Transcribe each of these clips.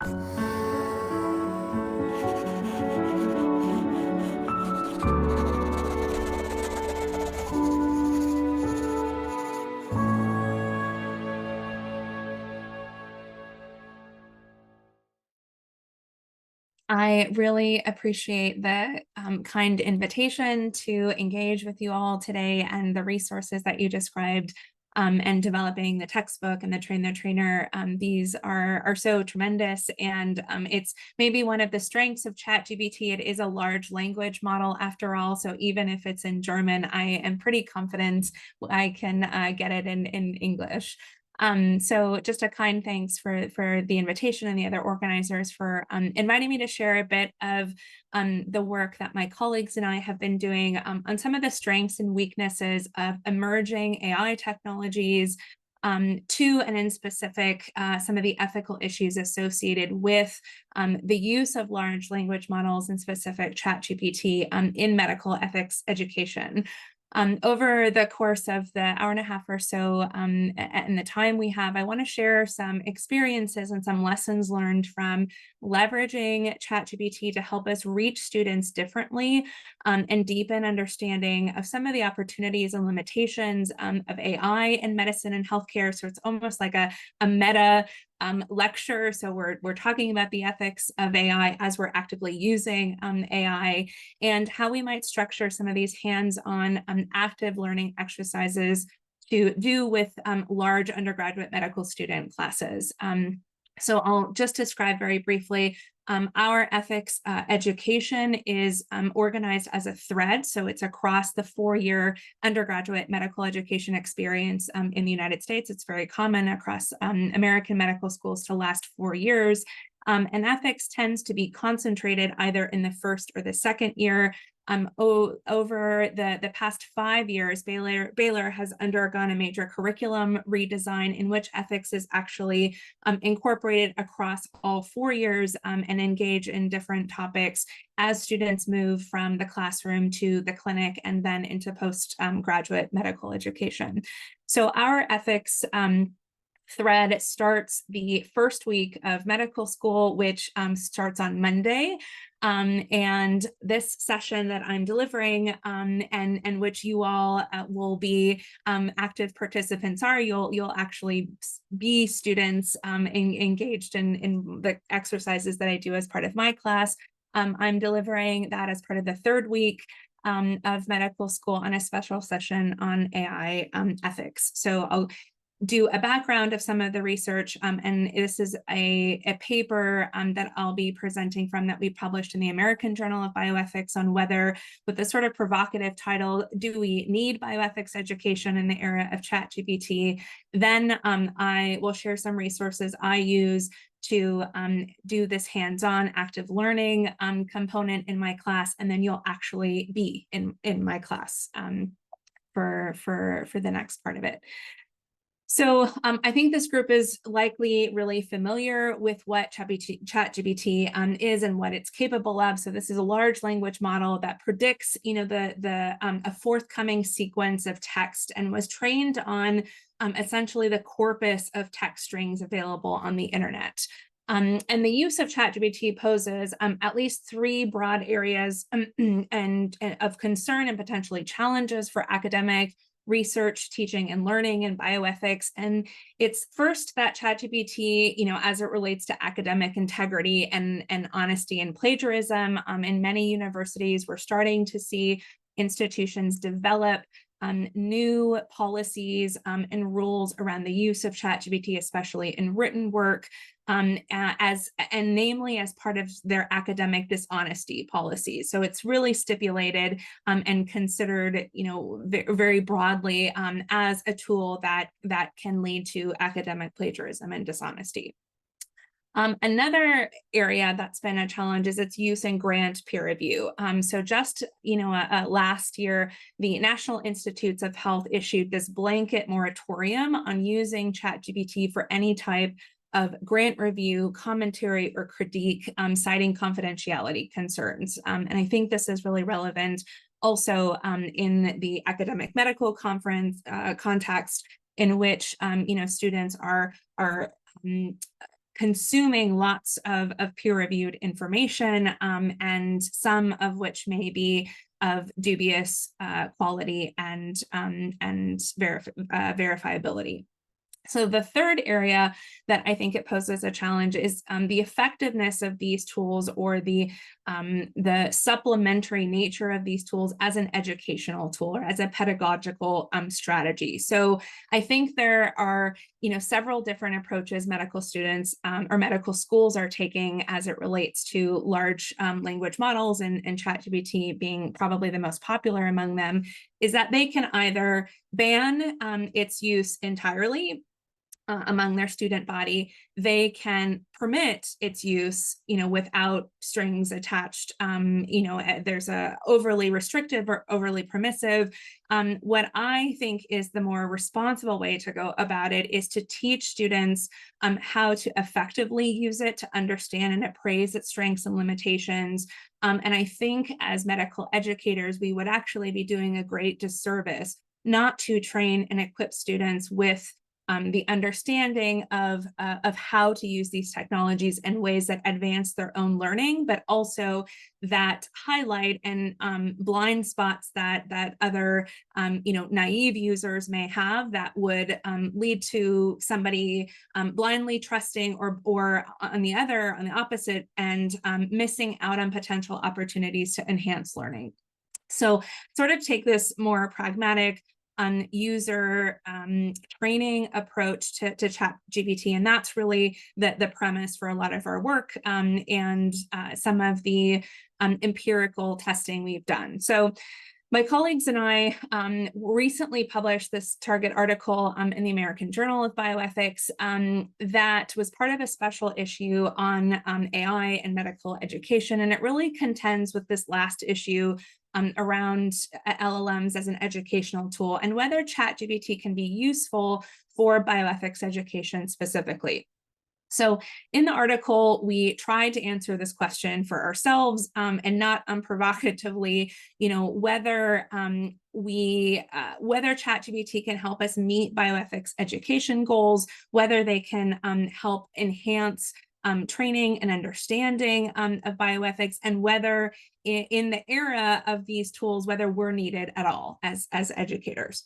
I really appreciate the kind invitation to engage with you all today and the resources that you described and developing the textbook and the Train the Trainer. These are so tremendous, and it's maybe one of the strengths of ChatGPT. It is a large language model after all, so even if it's in German, I am pretty confident I can get it in English. So just a kind thanks for the invitation and the other organizers for inviting me to share a bit of the work that my colleagues and I have been doing on some of the strengths and weaknesses of emerging AI technologies, to and in specific some of the ethical issues associated with the use of large language models, and specific ChatGPT in medical ethics education. Over the course of the hour and a half or so and the time we have, I want to share some experiences and some lessons learned from leveraging ChatGPT to help us reach students differently and deepen understanding of some of the opportunities and limitations of AI in medicine and healthcare. So it's almost like a meta lecture. So we're talking about the ethics of AI as we're actively using AI, and how we might structure some of these hands-on active learning exercises to do with large undergraduate medical student classes. So I'll just describe very briefly. Our ethics education is organized as a thread, so it's across the 4-year undergraduate medical education experience in the United States. It's very common across American medical schools to last 4 years. And ethics tends to be concentrated either in the first or the second year. Over the past 5 years, Baylor has undergone a major curriculum redesign in which ethics is actually incorporated across all 4 years and engage in different topics as students move from the classroom to the clinic and then into postgraduate medical education. So our ethics thread starts the first week of medical school, which starts on Monday. And this session that I'm delivering and which you all will be active participants you'll actually be students engaged in the exercises that I do as part of my class. I'm delivering that as part of the third week of medical school on a special session on AI ethics. So I'll do a background of some of the research, and this is a paper that I'll be presenting from that we published in the American Journal of Bioethics on whether, with the sort of provocative title, do we need bioethics education in the era of ChatGPT? Then I will share some resources I use to do this hands-on active learning component in my class, and then you'll actually be in my class for the next part of it. So I think this group is likely really familiar with what ChatGPT is and what it's capable of. So this is a large language model that predicts, a forthcoming sequence of text, and was trained on essentially the corpus of text strings available on the internet. And the use of ChatGPT poses at least 3 broad areas and of concern and potentially challenges for academic research, teaching, and learning in bioethics. And it's first that ChatGPT, as it relates to academic integrity and honesty and plagiarism, in many universities, we're starting to see institutions develop new policies and rules around the use of ChatGPT, especially in written work, namely as part of their academic dishonesty policies. So it's really stipulated and considered, very broadly as a tool that can lead to academic plagiarism and dishonesty. Another area that's been a challenge is its use in grant peer review. So just, last year, the National Institutes of Health issued this blanket moratorium on using ChatGPT for any type of grant review, commentary, or critique, citing confidentiality concerns. And I think this is really relevant also in the academic medical conference context, in which, students are consuming lots of peer-reviewed information, and some of which may be of dubious quality and verifiability. So the third area that I think it poses a challenge is the effectiveness of these tools, or the supplementary nature of these tools as an educational tool or as a pedagogical strategy. So I think there are, several different approaches medical students or medical schools are taking as it relates to large language models, and ChatGPT being probably the most popular among them, is that they can either ban its use entirely among their student body. They can permit its use, without strings attached. There's a overly restrictive or overly permissive. What I think is the more responsible way to go about it is to teach students how to effectively use it, to understand and appraise its strengths and limitations. And I think as medical educators, we would actually be doing a great disservice not to train and equip students with the understanding of how to use these technologies in ways that advance their own learning, but also that highlight and blind spots that other naive users may have, that would lead to somebody blindly trusting, or on the opposite end, missing out on potential opportunities to enhance learning. So sort of take this more pragmatic user training approach to ChatGPT, and that's really the premise for a lot of our work and some of the empirical testing we've done. So my colleagues and I recently published this target article in the American Journal of Bioethics that was part of a special issue on AI and medical education, and it really contends with this last issue around LLMs as an educational tool, and whether ChatGPT can be useful for bioethics education specifically. So in the article, we tried to answer this question for ourselves, and not unprovocatively, whether ChatGPT can help us meet bioethics education goals, whether they can help enhance training and understanding of bioethics, and whether in the era of these tools, whether we're needed at all as educators.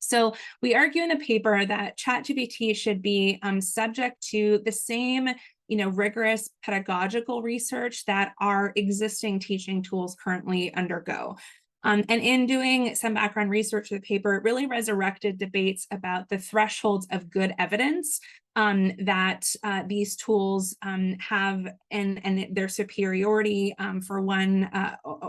So we argue in the paper that ChatGPT should be subject to the same, rigorous pedagogical research that our existing teaching tools currently undergo. And in doing some background research for the paper, it really resurrected debates about the thresholds of good evidence that these tools have, and their superiority for one,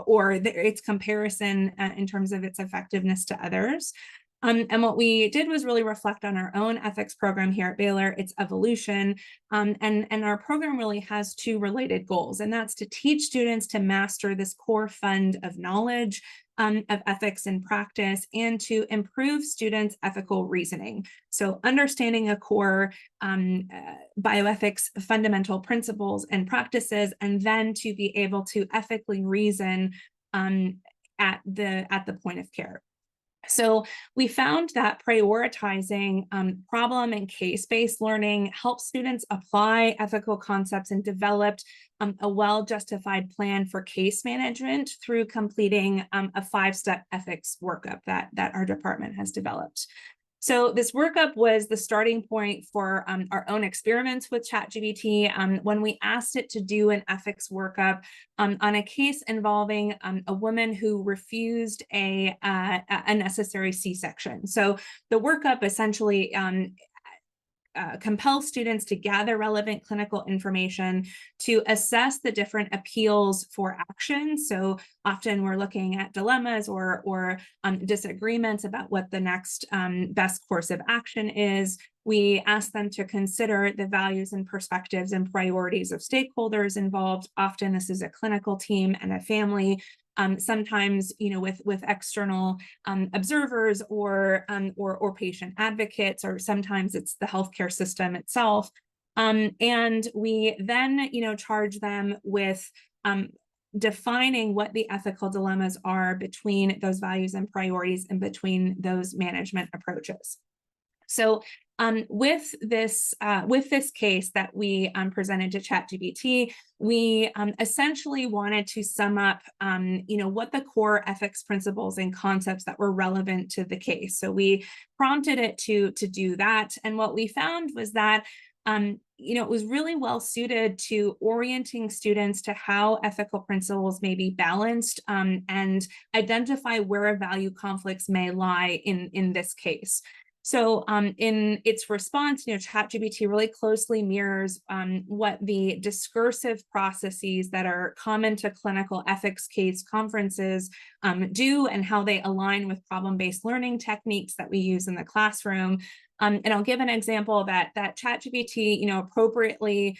or its comparison in terms of its effectiveness to others. And what we did was really reflect on our own ethics program here at Baylor, its evolution. And our program really has two related goals, and that's to teach students to master this core fund of knowledge of ethics and practice, and to improve students' ethical reasoning. So understanding a core bioethics fundamental principles and practices, and then to be able to ethically reason at the point of care. So we found that prioritizing problem and case-based learning helps students apply ethical concepts and develop a well-justified plan for case management through completing a 5-step ethics workup that our department has developed. So this workup was the starting point for our own experiments with ChatGPT when we asked it to do an ethics workup on a case involving a woman who refused a necessary C-section. So the workup essentially compel students to gather relevant clinical information to assess the different appeals for action. So often we're looking at dilemmas or disagreements about what the next best course of action is. We ask them to consider the values and perspectives and priorities of stakeholders involved. Often this is a clinical team and a family. Sometimes, with external observers or patient advocates, or sometimes it's the healthcare system itself. And we then, charge them with defining what the ethical dilemmas are between those values and priorities and between those management approaches. So with this case that we presented to ChatGPT, we essentially wanted to sum up, what the core ethics principles and concepts that were relevant to the case. So we prompted it to do that, and what we found was that it was really well suited to orienting students to how ethical principles may be balanced and identify where value conflicts may lie in this case. So in its response, ChatGPT really closely mirrors what the discursive processes that are common to clinical ethics case conferences do, and how they align with problem-based learning techniques that we use in the classroom. And I'll give an example that ChatGPT, appropriately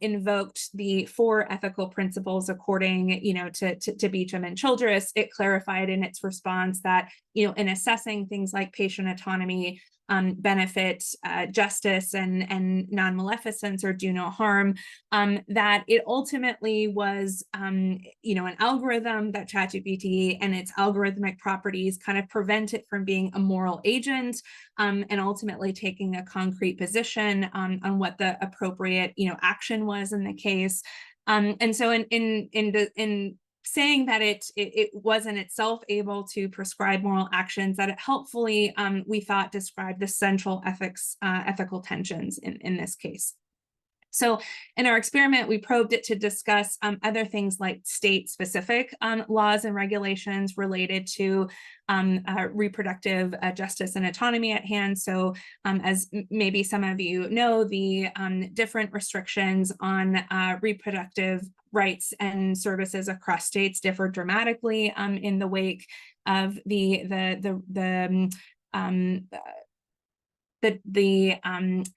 invoked the 4 ethical principles according, to Beecham and Childress. It clarified in its response that, in assessing things like patient autonomy, benefit, justice, and non-maleficence or do no harm, that it ultimately was, an algorithm that ChatGPT and its algorithmic properties kind of prevent it from being a moral agent, and ultimately taking a concrete position on what the appropriate, action was in the case. And so in saying that it wasn't itself able to prescribe moral actions, that it helpfully, we thought, described the central ethical tensions in this case. So in our experiment, we probed it to discuss other things like state-specific laws and regulations related to reproductive justice and autonomy at hand. So as maybe some of you know, the different restrictions on reproductive rights and services across states differ dramatically in the wake of the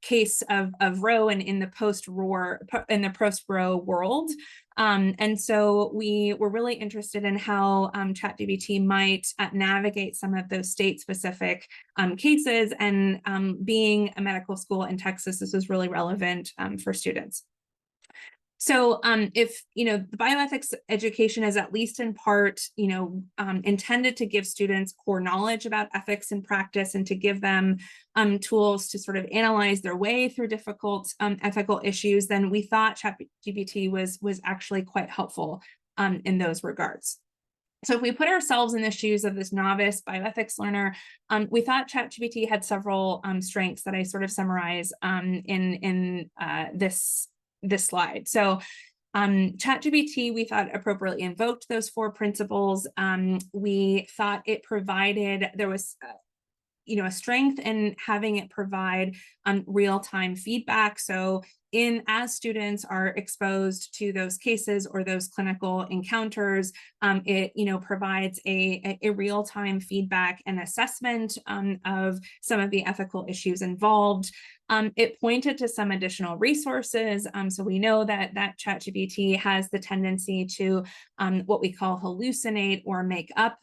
case of Roe and in the post-Roe world. And so we were really interested in how ChatGPT might navigate some of those state-specific cases, and being a medical school in Texas, this was really relevant for students. So if, the bioethics education is at least in part, intended to give students core knowledge about ethics and practice, and to give them tools to sort of analyze their way through difficult ethical issues, then we thought ChatGPT was actually quite helpful in those regards. So if we put ourselves in the shoes of this novice bioethics learner, we thought ChatGPT had several strengths that I sort of summarize in this slide. So ChatGPT, we thought, appropriately invoked those 4 principles. We thought it provided, there was a strength in having it provide real-time feedback. So as students are exposed to those cases or those clinical encounters, it provides a real-time feedback and assessment of some of the ethical issues involved. It pointed to some additional resources. So we know that ChatGPT has the tendency to what we call hallucinate or make up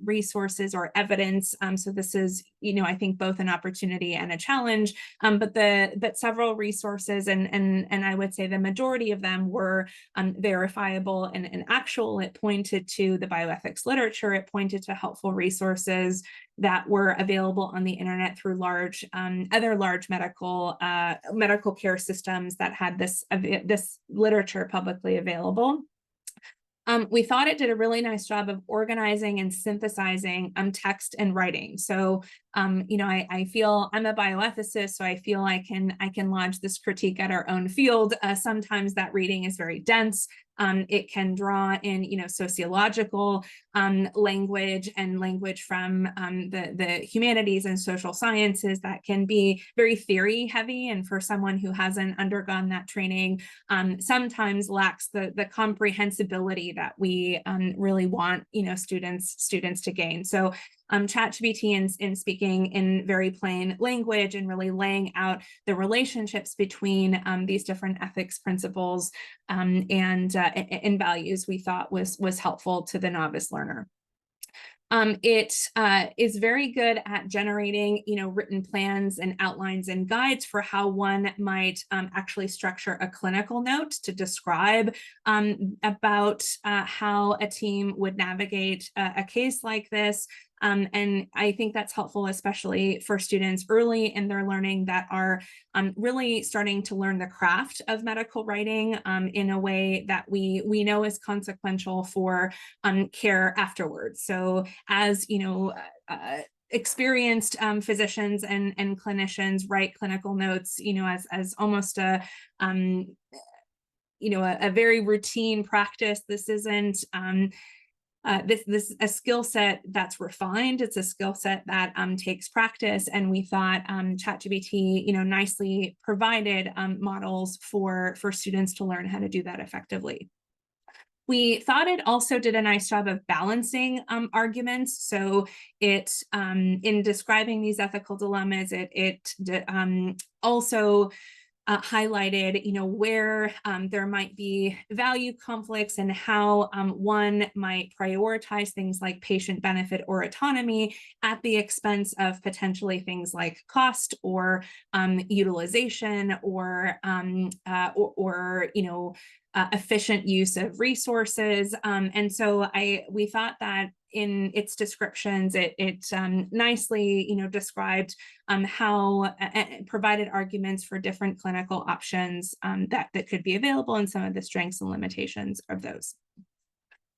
resources or evidence. So this is, I think, both an opportunity and a challenge. But several resources, and I would say the majority of them were verifiable and actual. It pointed to the bioethics literature. It pointed to helpful resources that were available on the internet through other large medical care systems that had this literature publicly available. We thought it did a really nice job of organizing and synthesizing text and writing. So, I feel I'm a bioethicist, so I feel I can lodge this critique at our own field. Sometimes that reading is very dense. It can draw in, sociological language and language from the humanities and social sciences that can be very theory heavy. And for someone who hasn't undergone that training, sometimes lacks the comprehensibility that we really want, students to gain. So ChatGPT in speaking in very plain language and really laying out the relationships between these different ethics principles and values, we thought was helpful to the novice learner. It is very good at generating, written plans and outlines and guides for how one might actually structure a clinical note to describe about how a team would navigate a case like this. And I think that's helpful, especially for students early in their learning that are really starting to learn the craft of medical writing in a way that we know is consequential for care afterwards. So as experienced physicians and clinicians write clinical notes, as almost a very routine practice. This isn't this a skill set that's refined. It's a skill set that takes practice, and we thought ChatGPT nicely provided models for students to learn how to do that effectively. We thought it also did a nice job of balancing arguments. So it, in describing these ethical dilemmas, it also highlighted, where there might be value conflicts and how one might prioritize things like patient benefit or autonomy at the expense of potentially things like cost or utilization or efficient use of resources. And so we thought that in its descriptions, it nicely, described how provided arguments for different clinical options that could be available and some of the strengths and limitations of those.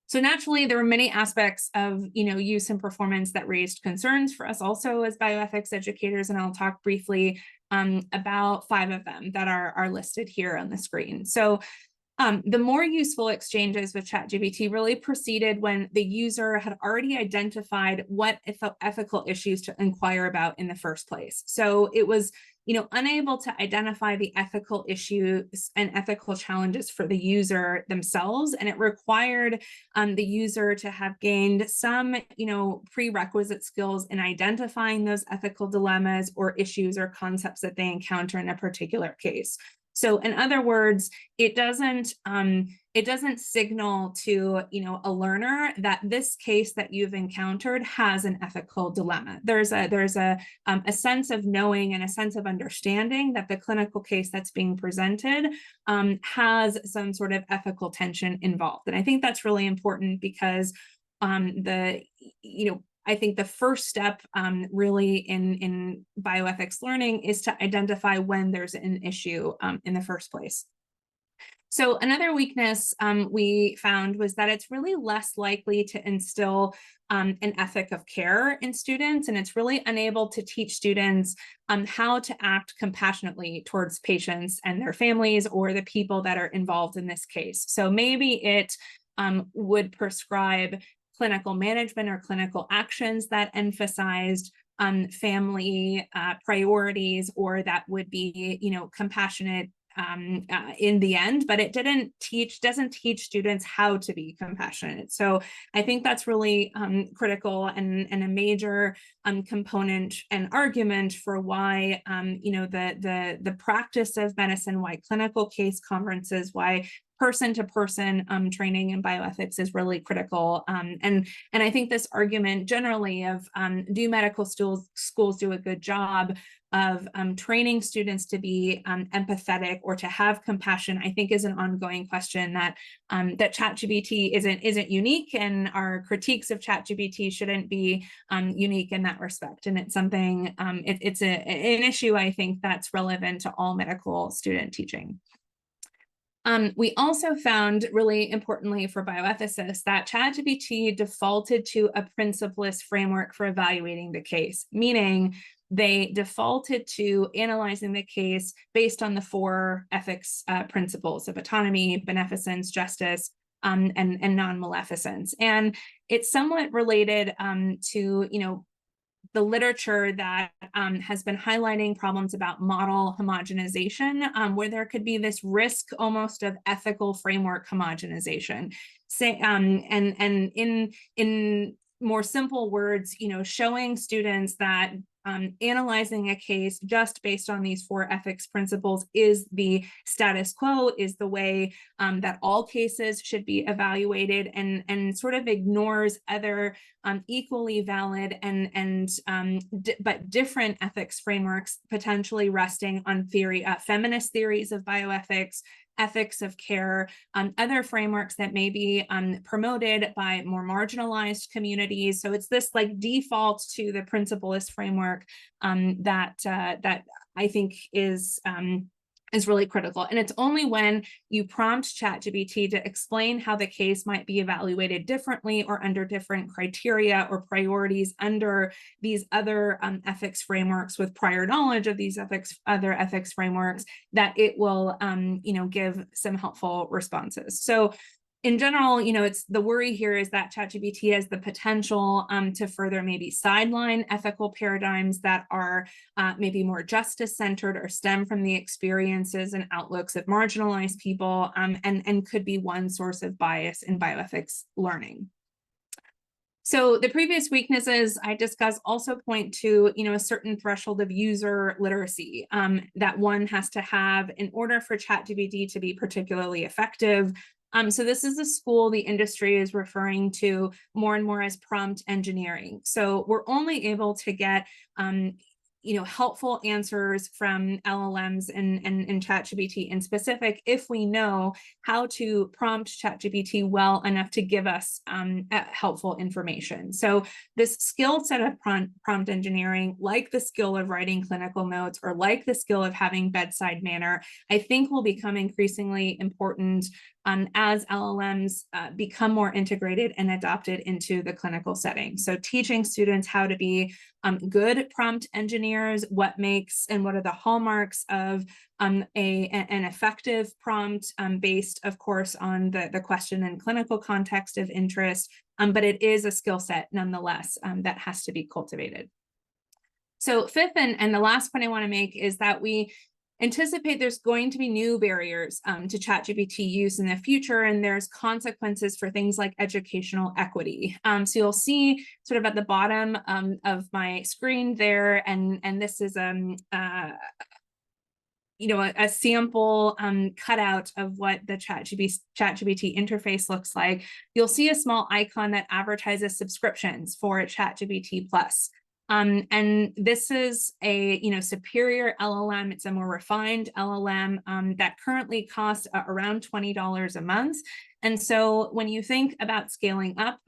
So naturally, there were many aspects of use and performance that raised concerns for us also as bioethics educators, and I'll talk briefly about 5 of them that are listed here on the screen. So the more useful exchanges with ChatGPT really proceeded when the user had already identified what ethical issues to inquire about in the first place. So it was, unable to identify the ethical issues and ethical challenges for the user themselves, and it required the user to have gained some, prerequisite skills in identifying those ethical dilemmas or issues or concepts that they encounter in a particular case. So in other words, it doesn't signal to a learner that this case that you've encountered has an ethical dilemma. There's a sense of knowing and a sense of understanding that the clinical case that's being presented has some sort of ethical tension involved. And I think that's really important because I think the first step really in bioethics learning is to identify when there's an issue in the first place. So another weakness we found was that it's really less likely to instill an ethic of care in students, and it's really unable to teach students how to act compassionately towards patients and their families or the people that are involved in this case. So maybe it would prescribe clinical management or clinical actions that emphasized family priorities, or that would be, compassionate in the end, but it doesn't teach students how to be compassionate. So I think that's really critical and a major component and argument for why the practice of medicine, why clinical case conferences, why person-to-person training in bioethics is really critical. And I think this argument generally of do medical schools do a good job of training students to be empathetic or to have compassion, I think is an ongoing question that ChatGPT isn't unique, and our critiques of ChatGPT shouldn't be unique in that respect. And it's something, it's an issue I think that's relevant to all medical student teaching. We also found, really importantly for bioethicists, that ChatGPT defaulted to a principleless framework for evaluating the case, meaning they defaulted to analyzing the case based on the 4 ethics principles of autonomy, beneficence, justice, and non-maleficence. And it's somewhat related to, the literature that has been highlighting problems about model homogenization, where there could be this risk almost of ethical framework homogenization. And in more simple words, showing students that analyzing a case just based on these 4 ethics principles is the status quo, is the way that all cases should be evaluated, and sort of ignores other equally valid but different ethics frameworks, potentially resting on feminist theories of bioethics, ethics of care, other frameworks that may be promoted by more marginalized communities. So it's this like default to the principlist framework that I think is really critical. And it's only when you prompt ChatGPT to explain how the case might be evaluated differently or under different criteria or priorities under these other ethics frameworks with prior knowledge of these other ethics frameworks that it will, give some helpful responses. So in general, it's the worry here is that ChatGPT has the potential to further maybe sideline ethical paradigms that are maybe more justice-centered or stem from the experiences and outlooks of marginalized people, and could be one source of bias in bioethics learning. So the previous weaknesses I discussed also point to, a certain threshold of user literacy that one has to have in order for ChatGPT to be particularly effective. So this is a school the industry is referring to more and more as prompt engineering. So we're only able to get helpful answers from LLMs and ChatGPT in specific if we know how to prompt ChatGPT well enough to give us helpful information. So this skill set of prompt engineering, like the skill of writing clinical notes or like the skill of having bedside manner, I think will become increasingly important as LLMs become more integrated and adopted into the clinical setting. So teaching students how to be good prompt engineers, what makes and what are the hallmarks of an effective prompt based, of course, on the question and clinical context of interest, but it is a skill set nonetheless that has to be cultivated. So fifth and the last point I want to make is that we anticipate there's going to be new barriers to ChatGPT use in the future, and there's consequences for things like educational equity. So you'll see sort of at the bottom of my screen there, and this is a sample cutout of what the ChatGPT interface looks like. You'll see a small icon that advertises subscriptions for ChatGPT Plus. And this is a superior LLM. It's a more refined LLM that currently costs around $20 a month. And so when you think about scaling up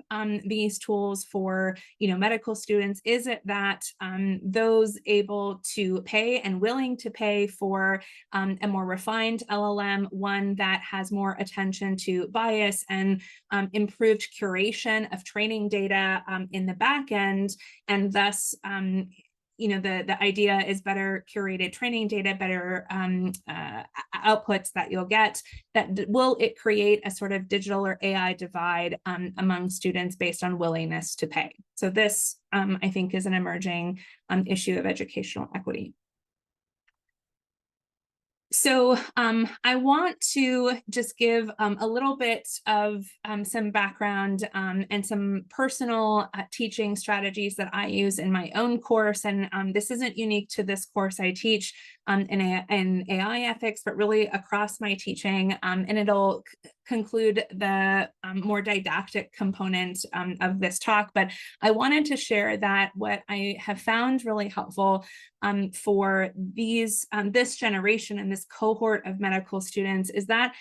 these tools for medical students, is it that those able to pay and willing to pay for a more refined LLM, one that has more attention to bias and improved curation of training data in the back end, and thus the idea is better curated training data, better outputs that you'll get, will it create a sort of digital or AI divide among students based on willingness to pay? So this, I think, is an emerging issue of educational equity. So I want to just give a little bit of some background and some personal teaching strategies that I use in my own course. And this isn't unique to this course I teach in AI ethics, but really across my teaching. And it'll conclude the more didactic component of this talk. But I wanted to share that what I have found really helpful for this generation and this cohort of medical students is that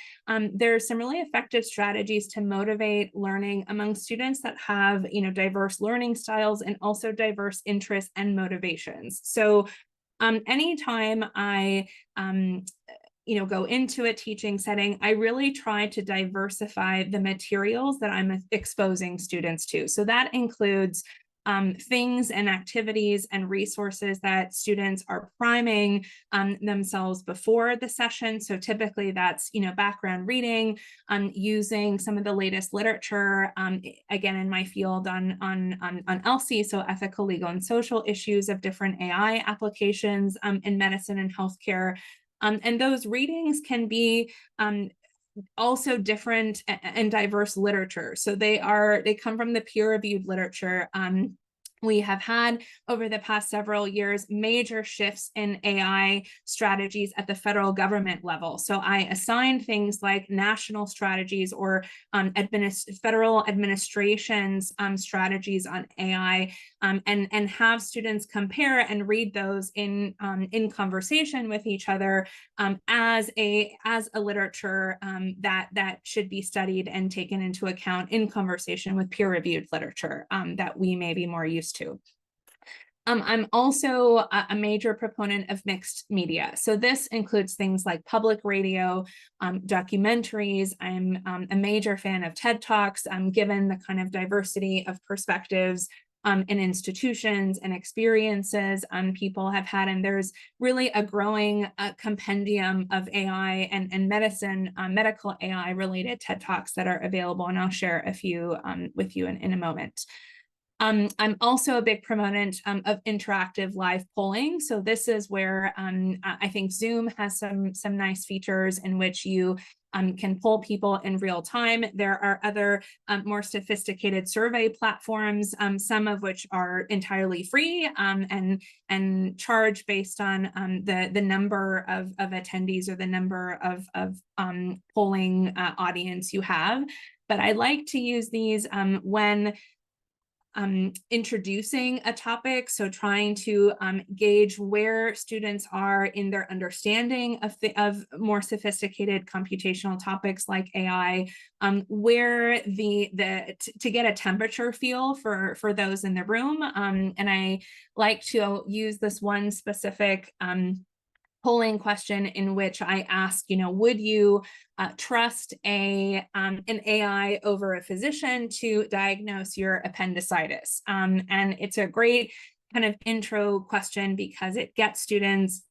there's some really effective strategies to motivate learning among students that have diverse learning styles and also diverse interests and motivations. So anytime I go into a teaching setting, I really try to diversify the materials that I'm exposing students to. So that includes things and activities and resources that students are priming themselves before the session. So typically that's, background reading, using some of the latest literature, again, in my field on ELSI, so ethical, legal, and social issues of different AI applications in medicine and healthcare. And those readings can be also different and diverse literature. So they come from the peer-reviewed literature We have had over the past several years major shifts in AI strategies at the federal government level. So I assign things like national strategies or federal administration's strategies on AI, and have students compare and read those in conversation with each other as a literature that should be studied and taken into account in conversation with peer-reviewed literature that we may be more used to. I'm also a major proponent of mixed media. So this includes things like public radio, documentaries. I'm a major fan of TED Talks, given the kind of diversity of perspectives and institutions and experiences people have had. And there's really a growing compendium of AI and medicine, medical AI related TED Talks that are available. And I'll share a few with you in a moment. I'm also a big proponent of interactive live polling. So this is where I think Zoom has some nice features in which you can poll people in real time. There are other more sophisticated survey platforms, some of which are entirely free and charge based on the number of attendees or the number of polling audience you have. But I like to use these when introducing a topic, so trying to gauge where students are in their understanding of more sophisticated computational topics like AI, where to get a temperature feel for those in the room. And I like to use this one specific polling question in which I ask, would you trust an AI over a physician to diagnose your appendicitis? And it's a great kind of intro question because it gets students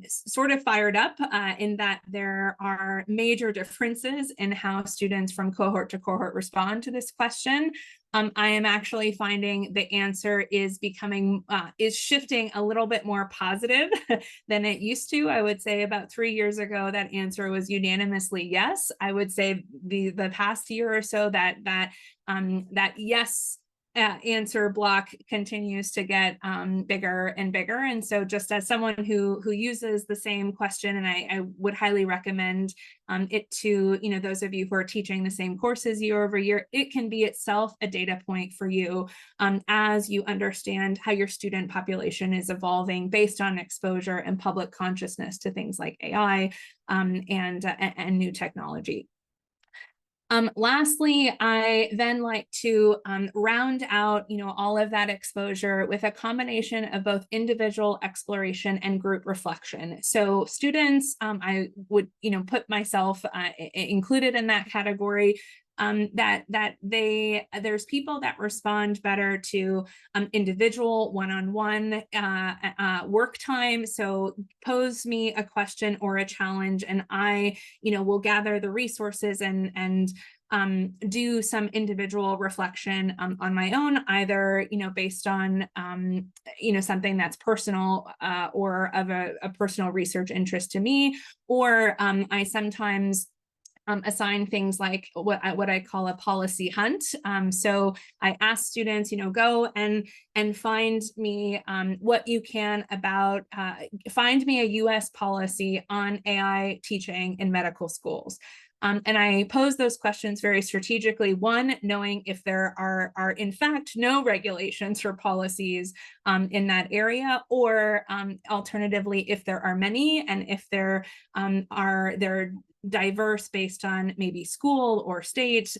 sort of fired up in that there are major differences in how students from cohort to cohort respond to this question. I am actually finding the answer is shifting a little bit more positive than it used to. I would say about 3 years ago, that answer was unanimously yes. I would say the past year or so that yes answer block continues to get bigger and bigger. And so just as someone who uses the same question, and I would highly recommend it to those of you who are teaching the same courses year over year, it can be itself a data point for you as you understand how your student population is evolving based on exposure and public consciousness to things like AI and new technology. Lastly, I then like to round out, all of that exposure with a combination of both individual exploration and group reflection. So students, I would, put myself included in that category. There's people that respond better to individual one-on-one work time. So pose me a question or a challenge, and I, will gather the resources and do some individual reflection on my own, either based on something that's personal or of a personal research interest to me, or I sometimes assign things like what I call a policy hunt. So I ask students, go and find me what you can about, find me a US policy on AI teaching in medical schools. And I pose those questions very strategically, one, knowing if there are in fact no regulations or policies in that area, or alternatively, if there are many, and if they're diverse based on maybe school or state.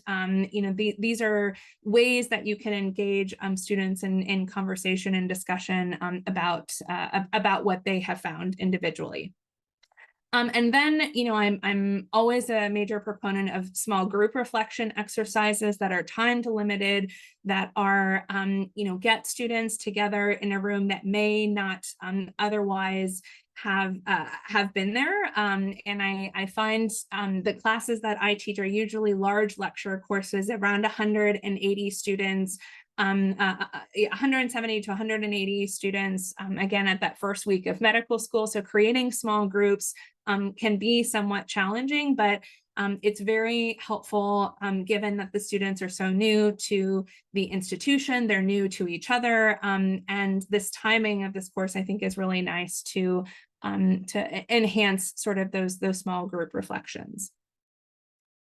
These are ways that you can engage students in conversation and discussion about what they have found individually. And then, I'm always a major proponent of small group reflection exercises that are time limited, that are, get students together in a room that may not otherwise have been there. And I find the classes that I teach are usually large lecture courses, around 180 students, 170 to 180 students, again, at that first week of medical school. So creating small groups can be somewhat challenging, but It's very helpful given that the students are so new to the institution, they're new to each other, and this timing of this course I think is really nice to enhance sort of those small group reflections.